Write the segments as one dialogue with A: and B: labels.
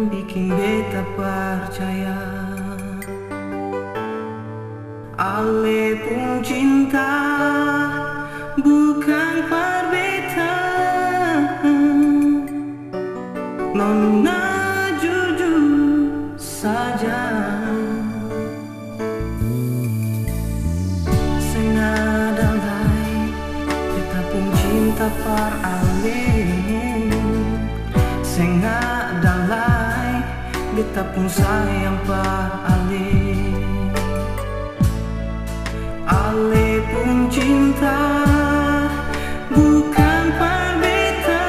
A: bikin beta percaya Ale pun cinta bukan perbeta. Nona jujur saja, senada lain beta pun cinta par Ale. Senada lain beta pun sayang par Ale. Ale pun cinta bukan perbeta.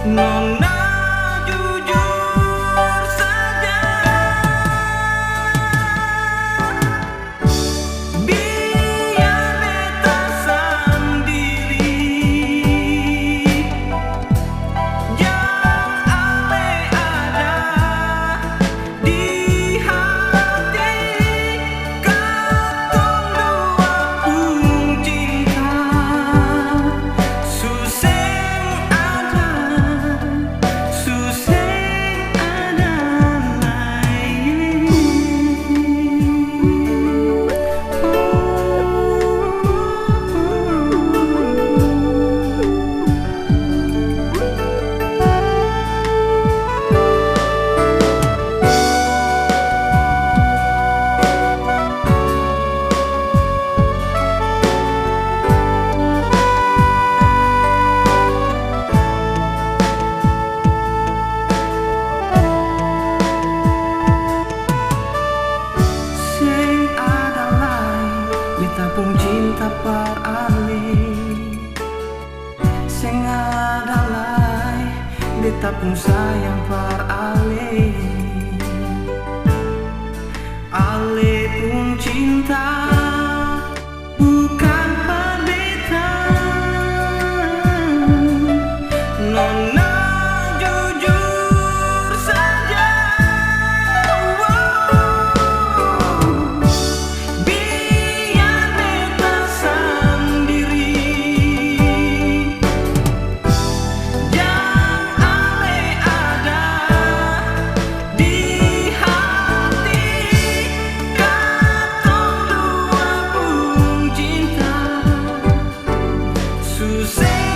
A: Nona jujur saja, biar beta sendiri. Jangan Ale ada di hati, katong dua pun cinta. Suseng ada lain. Sing ada lain, beta pun cinta par Ale. Sing ada lain, beta pun sayang par Ale. Ale pun cinta bukan perbeta. Nona jujur saja, biar beta sendiri. Jangan Ale ada di hati, katong dua pun cinta. Susah